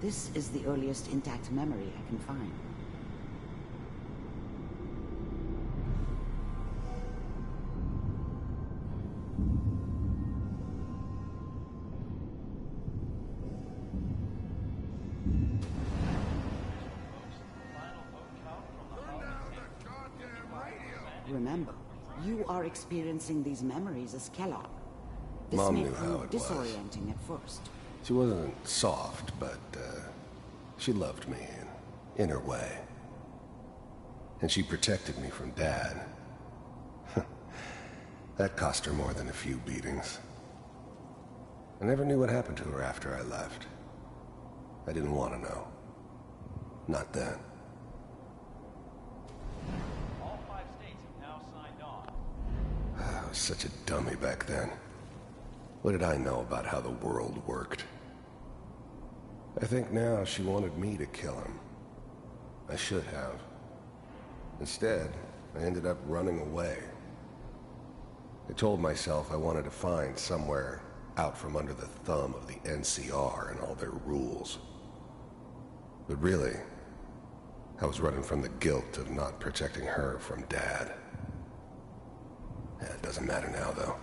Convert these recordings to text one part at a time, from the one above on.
This is the earliest intact memory I can find. Remember, you are experiencing these memories as Kellogg. This Mom may knew how prove it was. disorienting at first. She wasn't soft, but she loved me in her way. And she protected me from Dad. That cost her more than a few beatings. I never knew what happened to her after I left. I didn't want to know. Not then. All 5 states have now signed on. I was such a dummy back then. What did I know about how the world worked? I think now she wanted me to kill him. I should have. Instead, I ended up running away. I told myself I wanted to find somewhere out from under the thumb of the NCR and all their rules. But really, I was running from the guilt of not protecting her from Dad. Yeah, it doesn't matter now, though.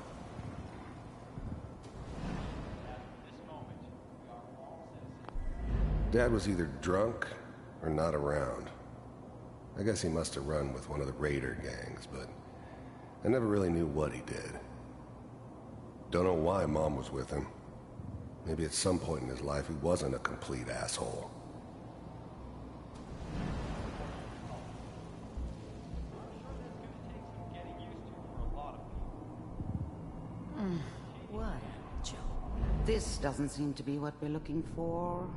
Dad was either drunk or not around. I guess he must have run with one of the raider gangs, but I never really knew what he did. Don't know why Mom was with him. Maybe at some point in his life he wasn't a complete asshole. What, Joe? This doesn't seem to be what we're looking for.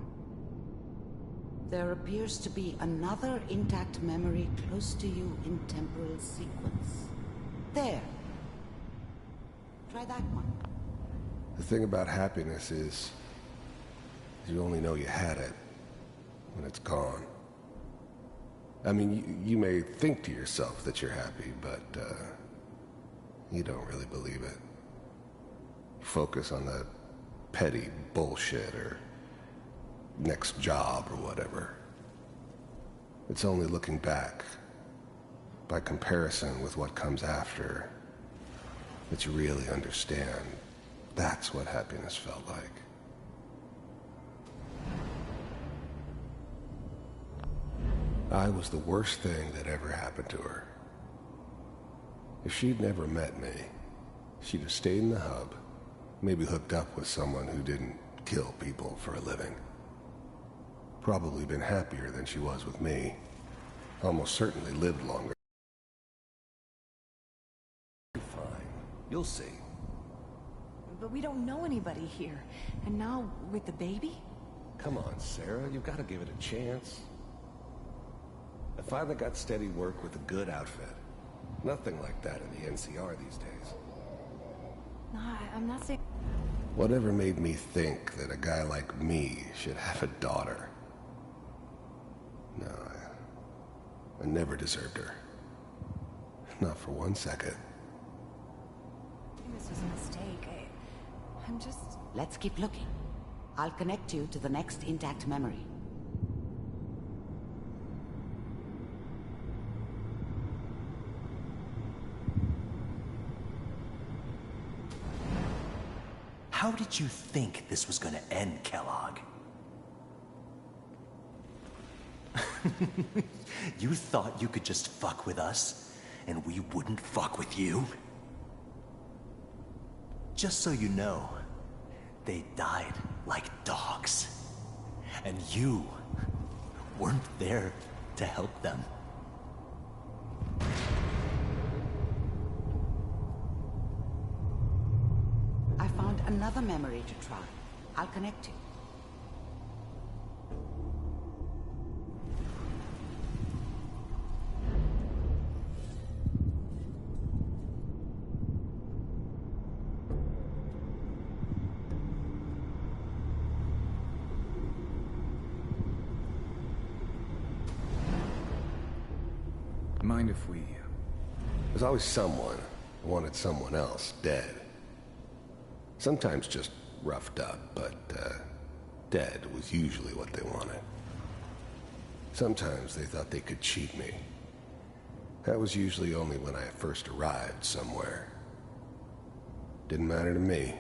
There appears to be another intact memory close to you in temporal sequence. There. Try that one. The thing about happiness is you only know you had it when it's gone. I mean, you may think to yourself that you're happy, but you don't really believe it. Focus on that petty bullshit or next job or whatever. It's only looking back, by comparison with what comes after, that you really understand. That's what happiness felt like. I was the worst thing that ever happened to her. If she'd never met me, she'd have stayed in the hub, maybe hooked up with someone who didn't kill people for a living. Probably been happier than she was with me. Almost certainly lived longer. Fine. You'll see. But we don't know anybody here. And now, with the baby? Come on, Sarah. You've got to give it a chance. I finally got steady work with a good outfit. Nothing like that in the NCR these days. No, I'm not saying... Whatever made me think that a guy like me should have a daughter? No, I never deserved her. Not for 1 second. This was a mistake. I'm just... Let's keep looking. I'll connect you to the next intact memory. How did you think this was gonna end, Kellogg? You thought you could just fuck with us, and we wouldn't fuck with you? Just so you know, they died like dogs. And you weren't there to help them. I found another memory to try. I'll connect you. Mind if we... There's always someone who wanted someone else dead. Sometimes just roughed up, but Dead was usually what they wanted. Sometimes they thought they could cheat me. That was usually only when I first arrived somewhere. Didn't matter to me.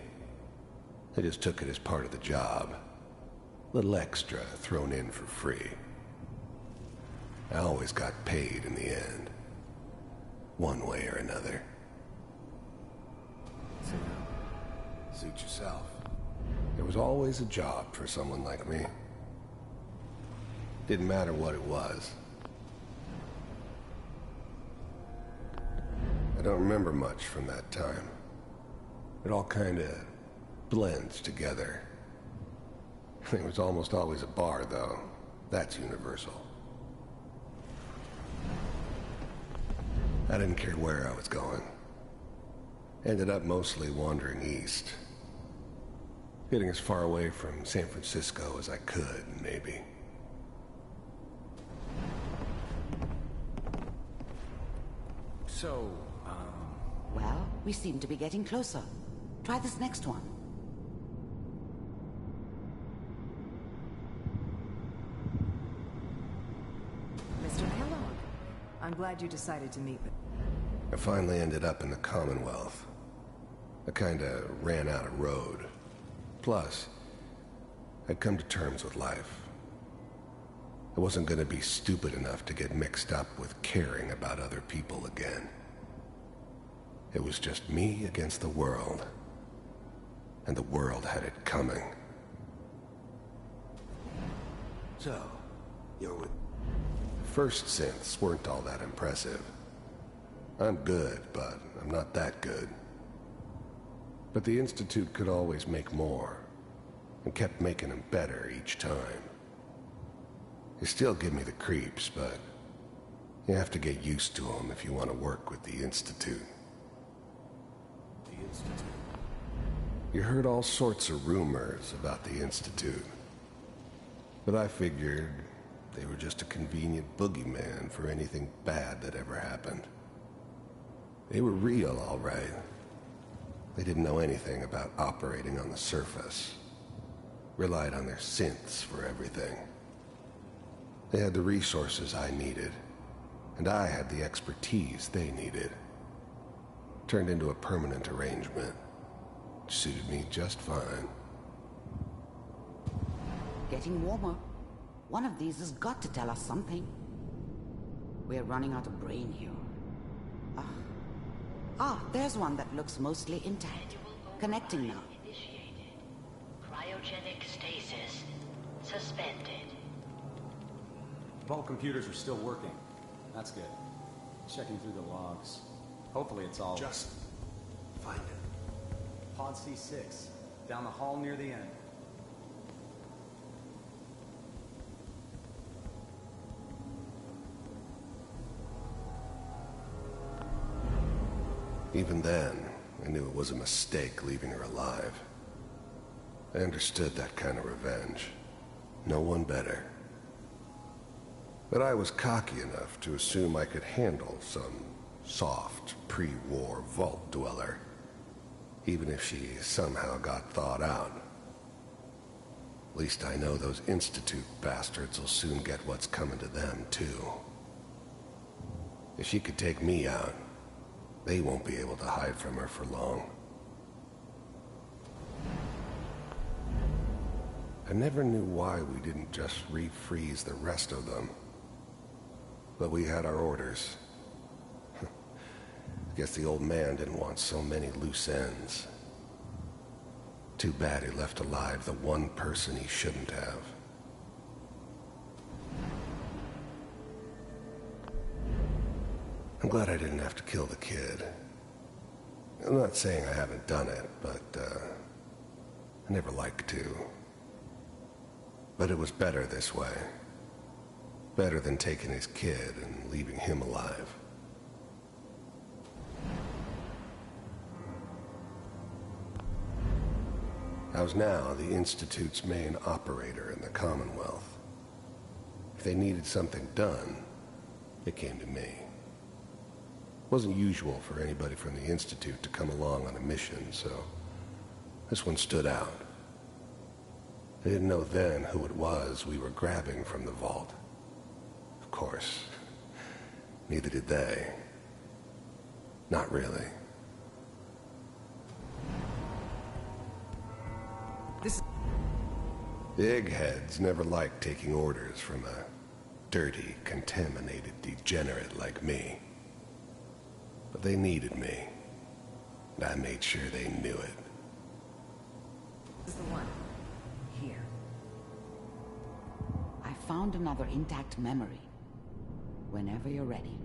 They just took it as part of the job. Little extra thrown in for free. I always got paid in the end. One way or another. Suit yourself. There was always a job for someone like me. Didn't matter what it was. I don't remember much from that time. It all kinda blends together. There was almost always a bar, though. That's universal. I didn't care where I was going. Ended up mostly wandering east. Getting as far away from San Francisco as I could, maybe. So, Well, we seem to be getting closer. Try this next one. Mr. Kellogg, I'm glad you decided to meet with... I finally ended up in the Commonwealth. I kinda ran out of road. Plus, I'd come to terms with life. I wasn't gonna be stupid enough to get mixed up with caring about other people again. It was just me against the world. And the world had it coming. So, you're with... First synths weren't all that impressive. I'm good, but I'm not that good. But the Institute could always make more, and kept making them better each time. They still give me the creeps, but you have to get used to them if you want to work with the Institute. The Institute. You heard all sorts of rumors about the Institute. But I figured they were just a convenient boogeyman for anything bad that ever happened. They were real, all right. They didn't know anything about operating on the surface. Relied on their synths for everything. They had the resources I needed, and I had the expertise they needed. Turned into a permanent arrangement. Suited me just fine. Getting warmer. One of these has got to tell us something. We're running out of brain here. There's one that looks mostly intact. Connecting now. Initiated. Cryogenic stasis suspended. Vault computers are still working. That's good. Checking through the logs. Hopefully it's all... Just find it. Pod C6. Down the hall near the end. Even then, I knew it was a mistake leaving her alive. I understood that kind of revenge. No one better. But I was cocky enough to assume I could handle some soft, pre-war vault dweller, even if she somehow got thawed out. At least I know those Institute bastards will soon get what's coming to them, too. If she could take me out, they won't be able to hide from her for long. I never knew why we didn't just refreeze the rest of them. But we had our orders. I guess the old man didn't want so many loose ends. Too bad he left alive the one person he shouldn't have. I'm glad I didn't have to kill the kid. I'm not saying I haven't done it, but I never liked to. But it was better this way. Better than taking his kid and leaving him alive. I was now the Institute's main operator in the Commonwealth. If they needed something done, it came to me. It wasn't usual for anybody from the Institute to come along on a mission, so this one stood out. I didn't know then who it was we were grabbing from the vault. Of course, neither did they. Not really. The eggheads never liked taking orders from a dirty, contaminated degenerate like me. But they needed me, and I made sure they knew it. This is the one. Here. I found another intact memory. Whenever you're ready.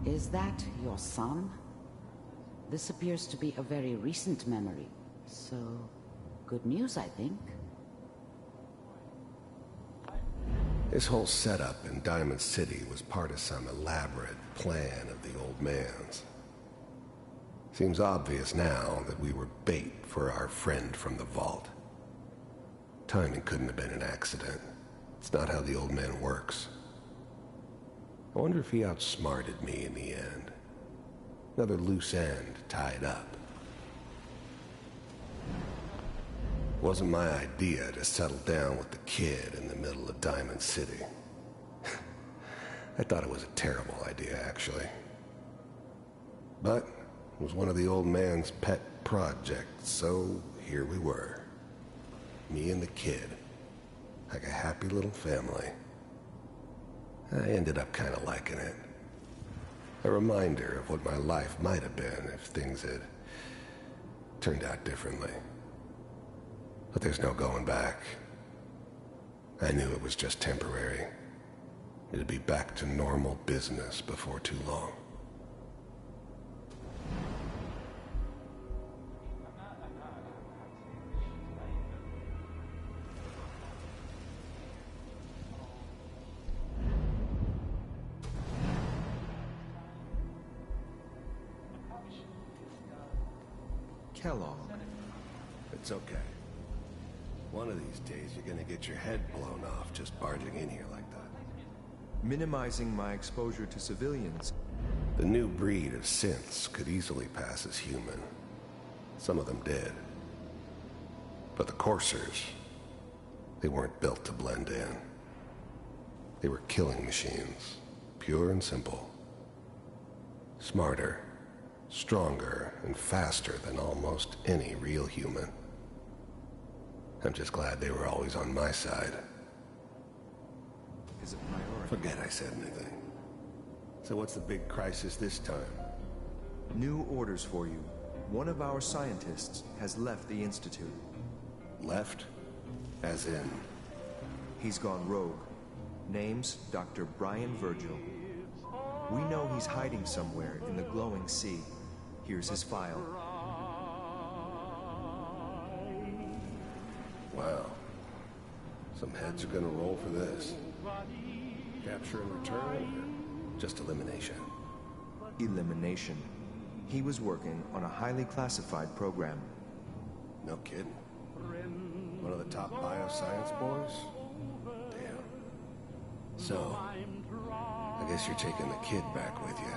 Is that your son? This appears to be a very recent memory, so good news, I think. This whole setup in Diamond City was part of some elaborate plan of the old man's. Seems obvious now that we were bait for our friend from the vault. Timing couldn't have been an accident. It's not how the old man works. I wonder if he outsmarted me in the end. Another loose end tied up. It wasn't my idea to settle down with the kid in the middle of Diamond City. I thought it was a terrible idea, actually. But it was one of the old man's pet projects, so here we were. Me and the kid. Like a happy little family. I ended up kind of liking it. A reminder of what my life might have been if things had turned out differently. But there's no going back. I knew it was just temporary. It'd be back to normal business before too long. Kellogg. It's okay. One of these days you're gonna get your head blown off just barging in here like that. Minimizing my exposure to civilians. The new breed of synths could easily pass as human. Some of them did. But the coursers, they weren't built to blend in. They were killing machines, pure and simple. Smarter, stronger, and faster than almost any real human. I'm just glad they were always on my side. Is a priority. Forget I said anything. So what's the big crisis this time? New orders for you. One of our scientists has left the Institute. Left? As in? He's gone rogue. Name's Dr. Brian Virgil. We know he's hiding somewhere in the glowing sea. Here's his file. Wow. Some heads are gonna roll for this. Capture and return, or just elimination? Elimination. He was working on a highly classified program. No kidding. One of the top bioscience boys? Damn. So, I guess you're taking the kid back with you.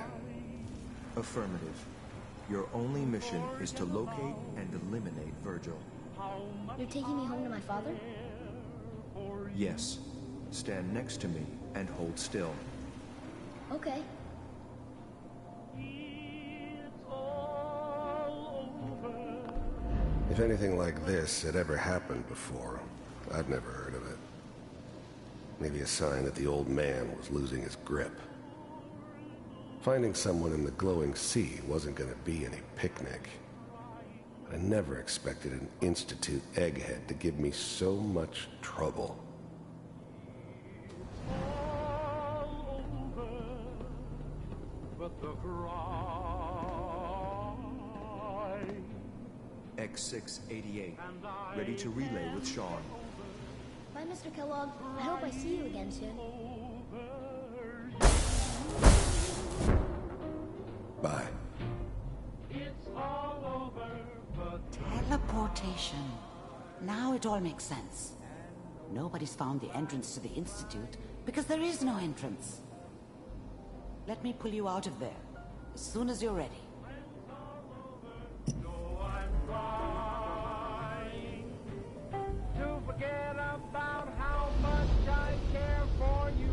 Affirmative. Your only mission is to locate and eliminate Virgil. You're taking me home to my father? Yes. Stand next to me and hold still. Okay. If anything like this had ever happened before, I'd never heard of it. Maybe a sign that the old man was losing his grip. Finding someone in the glowing sea wasn't going to be any picnic. But I never expected an Institute egghead to give me so much trouble. X688, ready to relay with Sean. Bye, Mr. Kellogg. I hope I see you again soon. Bye. Teleportation. Now it all makes sense. Nobody's found the entrance to the Institute because there is no entrance. Let me pull you out of there as soon as you're ready. forget about how much I care for you.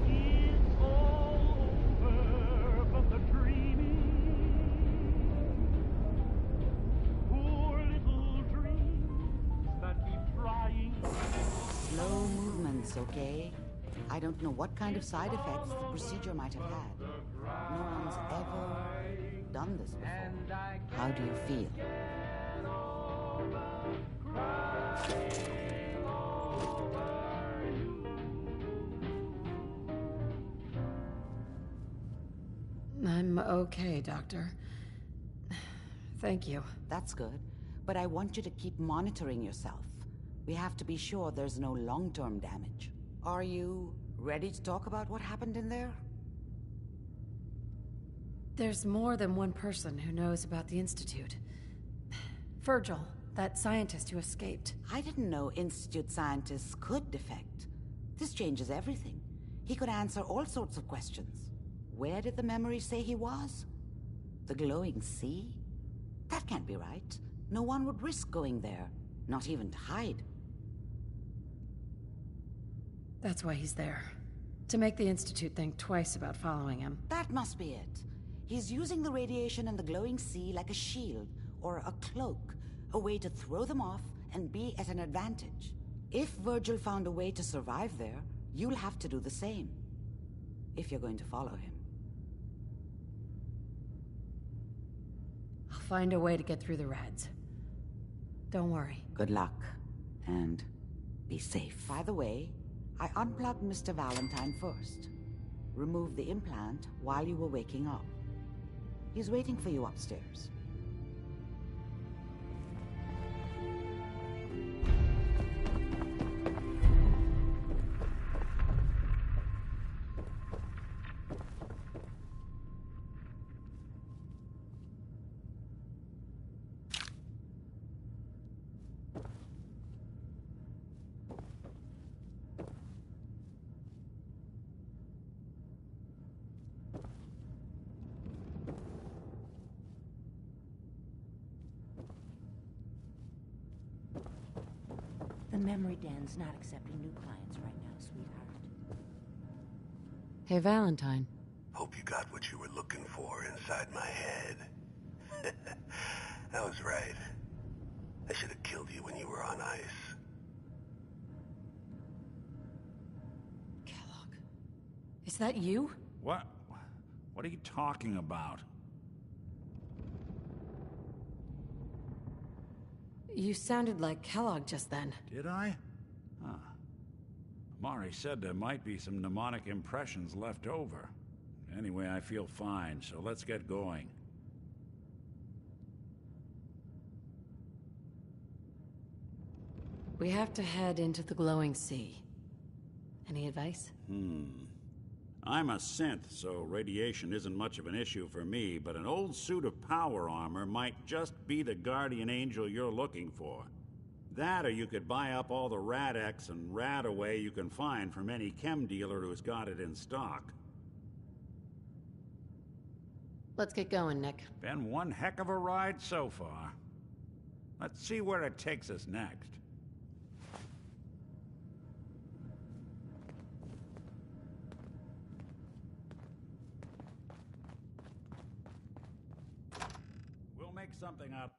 It's all over, but the dreaming, poor little dreams that keep trying. Slow movements, okay? I don't know what kind of side effects the procedure might have had. No one's ever done this before. How do you feel? I'm okay, Doctor. Thank you. That's good. But I want you to keep monitoring yourself. We have to be sure there's no long-term damage. Are you ready to talk about what happened in there? There's more than one person who knows about the Institute. Virgil, that scientist who escaped. I didn't know Institute scientists could defect. This changes everything. He could answer all sorts of questions. Where did the memory say he was? The glowing sea? That can't be right. No one would risk going there, not even to hide. That's why he's there. To make the Institute think twice about following him. That must be it. He's using the radiation and the glowing sea like a shield, or a cloak, a way to throw them off and be at an advantage. If Virgil found a way to survive there, you'll have to do the same. If you're going to follow him. I'll find a way to get through the rads. Don't worry. Good luck. And be safe. By the way, I unplugged Mr. Valentine first. Removed the implant while you were waking up. He's waiting for you upstairs. The memory den's not accepting new clients right now, sweetheart. Hey, Valentine. Hope you got what you were looking for inside my head. I was right. I should have killed you when you were on ice. Kellogg. Is that you? What? What are you talking about? You sounded like Kellogg just then. Did I? Huh. Mari said there might be some mnemonic impressions left over. Anyway, I feel fine, so let's get going. We have to head into the glowing sea. Any advice? I'm a synth, so radiation isn't much of an issue for me, but an old suit of power armor might just be the guardian angel you're looking for. That, or you could buy up all the Rad-X and Rad-Away you can find from any chem dealer who's got it in stock. Let's get going, Nick. Been one heck of a ride so far. Let's see where it takes us next. We'll make something out.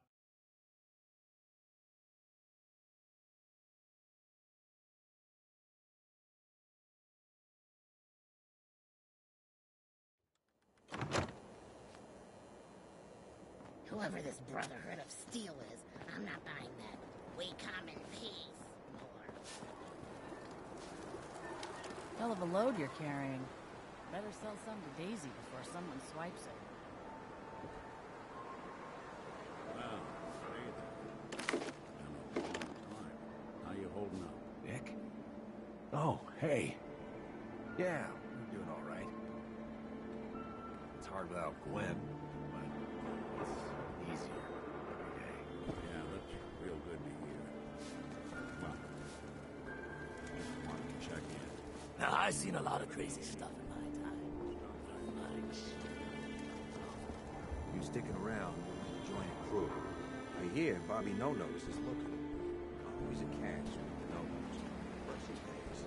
Whoever this Brotherhood of Steel is, I'm not buying that. We come in peace, more. Hell of a load you're carrying. Better sell some to Daisy before someone swipes it. Well, hey there. Been a long time. How you holding up? Nick? Oh, hey. Yeah, we're doing all right. It's hard without Gwen, but it's easier every day. Yeah, that's real good to hear. Well, just wanted to check in. Now, I've seen a lot of crazy stuff in my time. You sticking around, join a crew. I hear Bobby No-Nos is looking. Always a catch with the No-Nos. First he pays.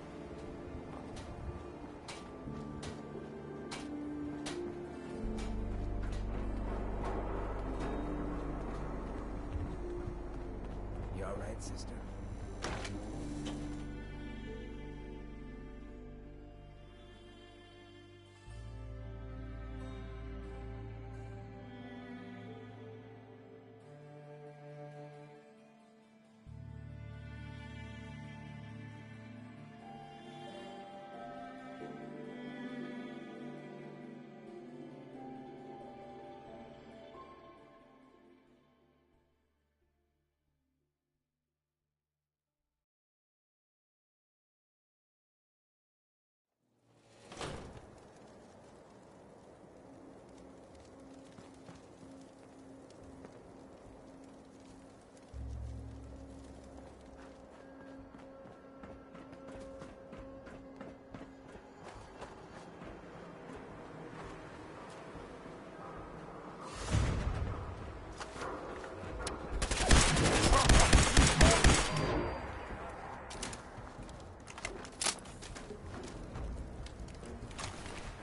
You alright, sister?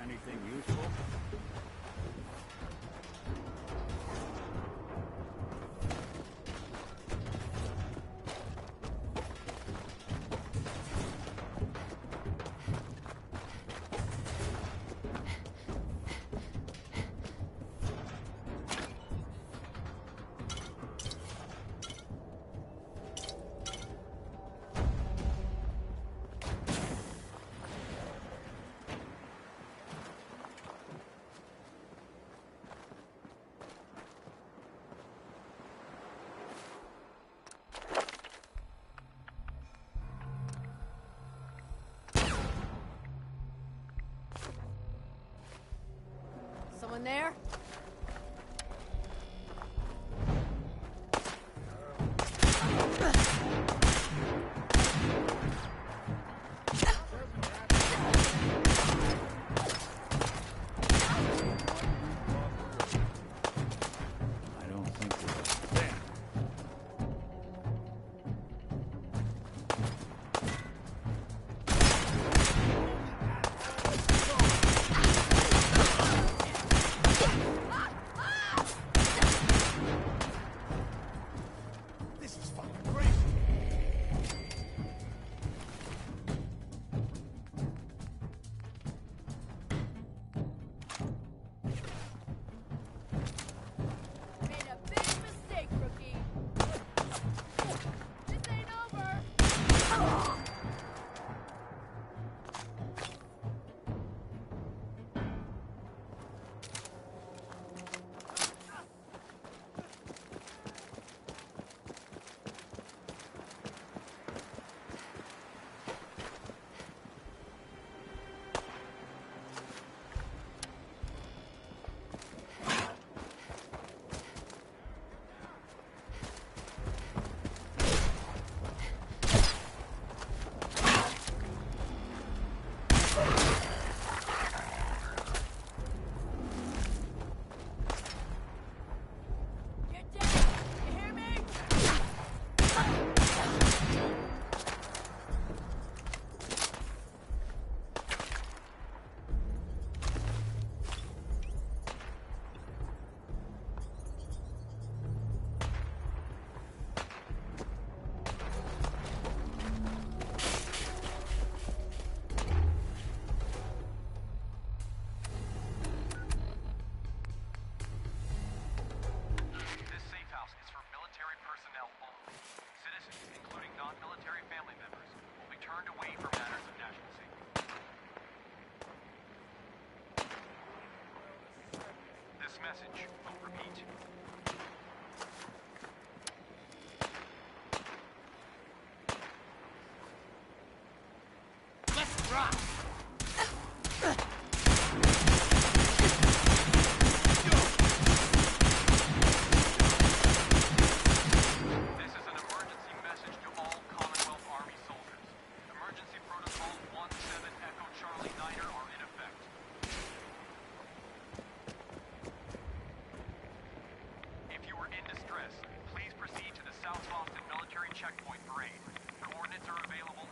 Anything useful? Someone there? I don't think we're there. This is fucking crazy. Made a big mistake, rookie. This ain't over. message. I'll repeat. Let's rock! This is an emergency message to all Commonwealth Army soldiers. Emergency protocols 17 Echo Charlie Niner are in effect. checkpoint for aid. Coordinates are available